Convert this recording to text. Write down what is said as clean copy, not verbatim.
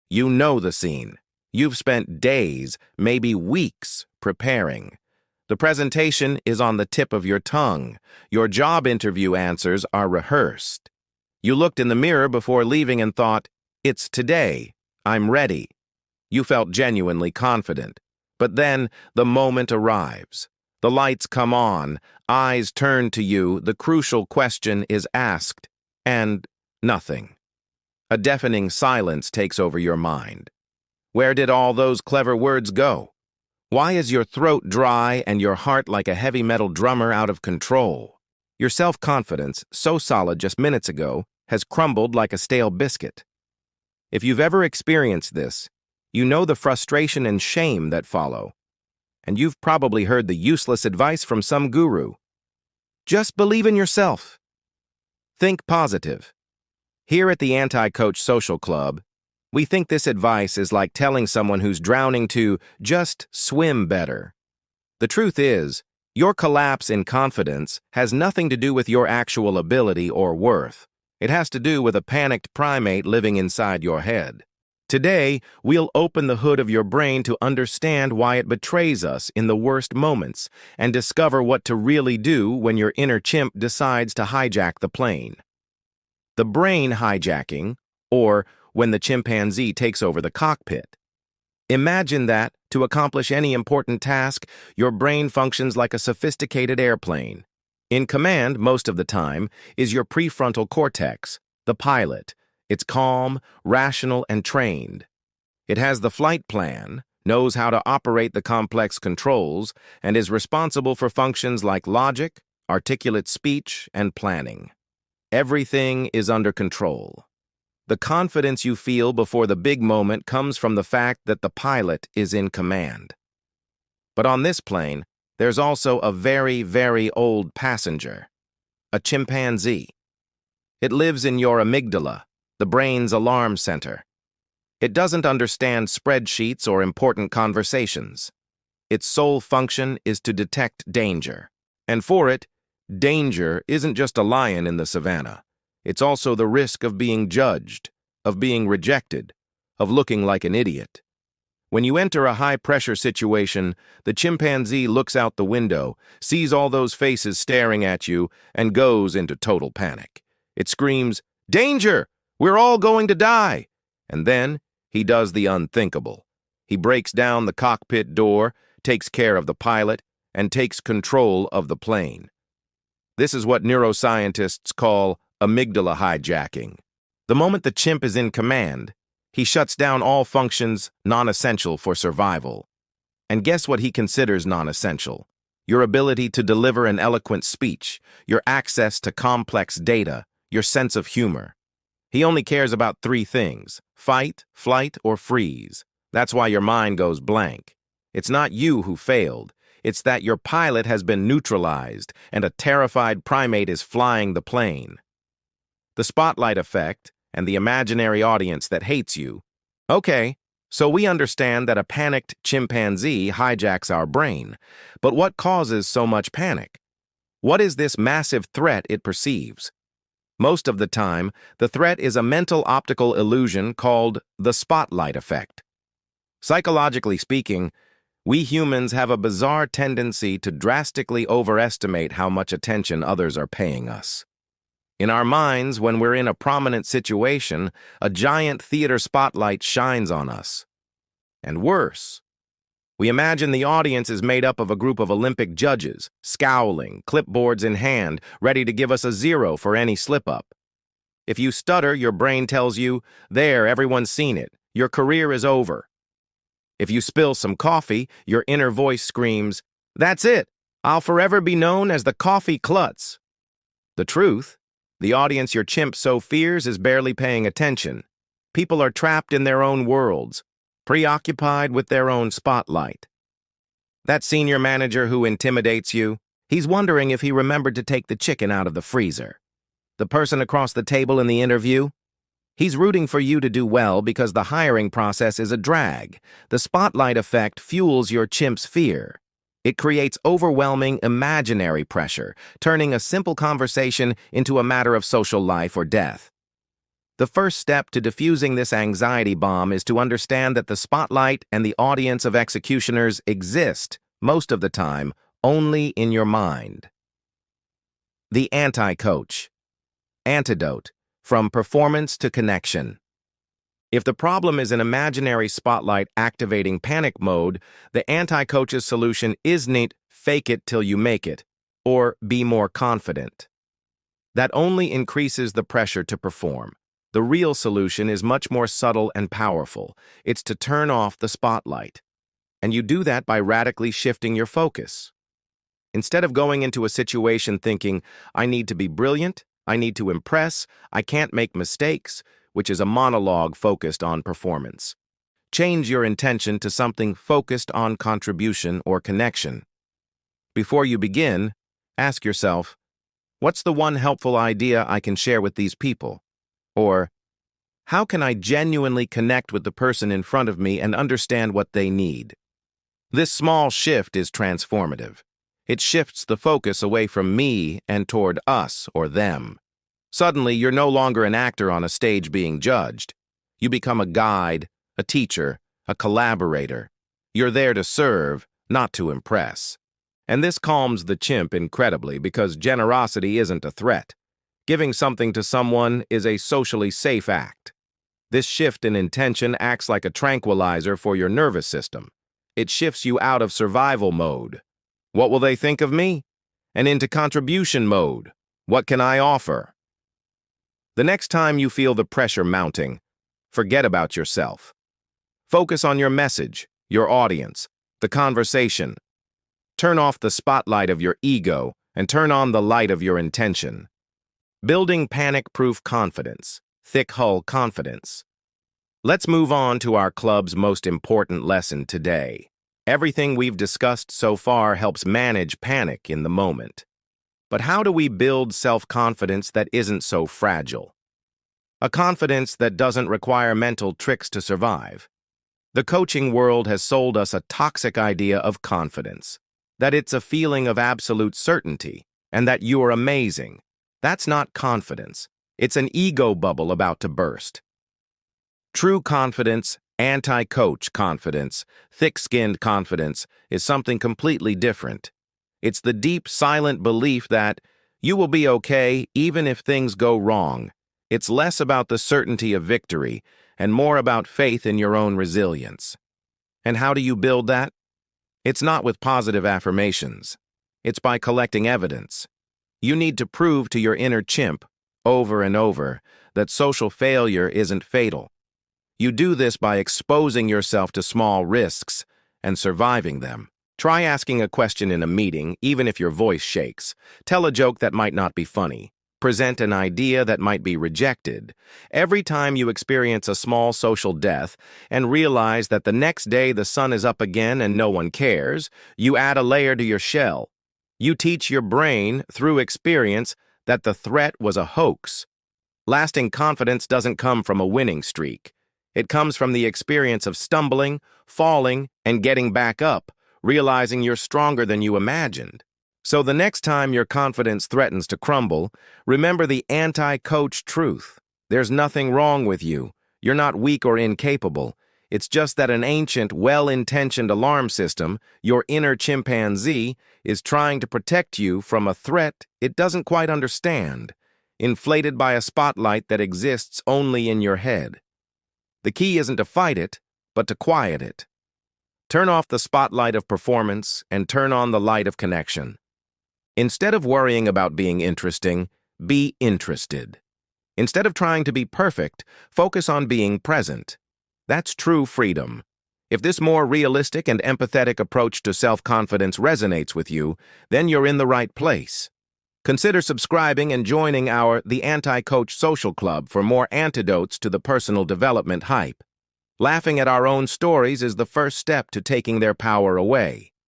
You know the scene. You've spent days, maybe weeks, preparing. The presentation is on the tip of your tongue. Your job interview answers are rehearsed. You looked in the mirror before leaving and thought, "It's today. I'm ready." You felt genuinely confident. But then the moment arrives. The lights come on, eyes turn to you, the crucial question is asked, and nothing. A deafening silence takes over your mind. Where did all those clever words go? Why is your throat dry and your heart like a heavy metal drummer out of control? Your self-confidence, so solid just minutes ago, has crumbled like a stale biscuit. If you've ever experienced this, you know the frustration and shame that follow. And you've probably heard the useless advice from some guru. Just believe in yourself. Think positive. Here at the Anti-Coach Social Club, we think this advice is like telling someone who's drowning to just swim better. The truth is, your collapse in confidence has nothing to do with your actual ability or worth. It has to do with a panicked primate living inside your head. Today, we'll open the hood of your brain to understand why it betrays us in the worst moments and discover what to really do when your inner chimp decides to hijack the plane. The brain hijacking, or when the chimpanzee takes over the cockpit. Imagine that, to accomplish any important task, your brain functions like a sophisticated airplane. In command, most of the time, is your prefrontal cortex, the pilot. It's calm, rational, and trained. It has the flight plan, knows how to operate the complex controls, and is responsible for functions like logic, articulate speech, and planning. Everything is under control. The confidence you feel before the big moment comes from the fact that the pilot is in command. But on this plane, there's also a very, very old passenger, a chimpanzee. It lives in your amygdala, the brain's alarm center. It doesn't understand spreadsheets or important conversations. Its sole function is to detect danger. And for it, danger isn't just a lion in the savannah. It's also the risk of being judged, of being rejected, of looking like an idiot. When you enter a high-pressure situation, the chimpanzee looks out the window, sees all those faces staring at you, and goes into total panic. It screams, "Danger! We're all going to die!" And then he does the unthinkable. He breaks down the cockpit door, takes care of the pilot, and takes control of the plane. This is what neuroscientists call amygdala hijacking. The moment the chimp is in command, he shuts down all functions non-essential for survival. And guess what he considers non-essential? Your ability to deliver an eloquent speech, your access to complex data, your sense of humor. He only cares about three things: fight, flight, or freeze. That's why your mind goes blank. It's not you who failed. It's that your pilot has been neutralized and a terrified primate is flying the plane. The spotlight effect and the imaginary audience that hates you. Okay, so we understand that a panicked chimpanzee hijacks our brain. But what causes so much panic? What is this massive threat it perceives? Most of the time, the threat is a mental optical illusion called the spotlight effect. Psychologically speaking, we humans have a bizarre tendency to drastically overestimate how much attention others are paying us. In our minds, when we're in a prominent situation, a giant theater spotlight shines on us. And worse, we imagine the audience is made up of a group of Olympic judges, scowling, clipboards in hand, ready to give us a 0 for any slip-up. If you stutter, your brain tells you, "There, everyone's seen it. Your career is over." If you spill some coffee, your inner voice screams, "That's it. I'll forever be known as the coffee klutz." The truth, the audience your chimp so fears is barely paying attention. People are trapped in their own worlds, preoccupied with their own spotlight. That senior manager who intimidates you, he's wondering if he remembered to take the chicken out of the freezer. The person across the table in the interview, he's rooting for you to do well because the hiring process is a drag. The spotlight effect fuels your chimp's fear. It creates overwhelming imaginary pressure, turning a simple conversation into a matter of social life or death. The first step to diffusing this anxiety bomb is to understand that the spotlight and the audience of executioners exist, most of the time, only in your mind. The anti-coach. Antidote. From performance to connection. If the problem is an imaginary spotlight activating panic mode, the anti-coach's solution isn't fake it till you make it, or be more confident. That only increases the pressure to perform. The real solution is much more subtle and powerful. It's to turn off the spotlight. And you do that by radically shifting your focus. Instead of going into a situation thinking, I need to be brilliant, I need to impress, I can't make mistakes, which is a monologue focused on performance. Change your intention to something focused on contribution or connection. Before you begin, ask yourself, what's the one helpful idea I can share with these people? Or, how can I genuinely connect with the person in front of me and understand what they need? This small shift is transformative. It shifts the focus away from me and toward us or them. Suddenly, you're no longer an actor on a stage being judged. You become a guide, a teacher, a collaborator. You're there to serve, not to impress. And this calms the chimp incredibly because generosity isn't a threat. Giving something to someone is a socially safe act. This shift in intention acts like a tranquilizer for your nervous system. It shifts you out of survival mode. What will they think of me? And into contribution mode. What can I offer? The next time you feel the pressure mounting, forget about yourself. Focus on your message, your audience, the conversation. Turn off the spotlight of your ego and turn on the light of your intention. Building panic-proof confidence, thick-hull confidence. Let's move on to our club's most important lesson today. Everything we've discussed so far helps manage panic in the moment. But how do we build self-confidence that isn't so fragile? A confidence that doesn't require mental tricks to survive. The coaching world has sold us a toxic idea of confidence, that it's a feeling of absolute certainty, and that you're amazing. That's not confidence. It's an ego bubble about to burst. True confidence, anti-coach confidence, thick-skinned confidence is something completely different. It's the deep, silent belief that you will be okay even if things go wrong. It's less about the certainty of victory and more about faith in your own resilience. And how do you build that? It's not with positive affirmations. It's by collecting evidence. You need to prove to your inner chimp, over and over, that social failure isn't fatal. You do this by exposing yourself to small risks and surviving them. Try asking a question in a meeting, even if your voice shakes. Tell a joke that might not be funny. Present an idea that might be rejected. Every time you experience a small social death and realize that the next day the sun is up again and no one cares, you add a layer to your shell. You teach your brain, through experience, that the threat was a hoax. Lasting confidence doesn't come from a winning streak. It comes from the experience of stumbling, falling, and getting back up, realizing you're stronger than you imagined. So the next time your confidence threatens to crumble, remember the anti-coach truth. There's nothing wrong with you. You're not weak or incapable. It's just that an ancient, well-intentioned alarm system, your inner chimpanzee, is trying to protect you from a threat it doesn't quite understand, inflated by a spotlight that exists only in your head. The key isn't to fight it, but to quiet it. Turn off the spotlight of performance and turn on the light of connection. Instead of worrying about being interesting, be interested. Instead of trying to be perfect, focus on being present. That's true freedom. If this more realistic and empathetic approach to self-confidence resonates with you, then you're in the right place. Consider subscribing and joining our The Anti-Coach Social Club for more antidotes to the personal development hype. Laughing at our own stories is the first step to taking their power away.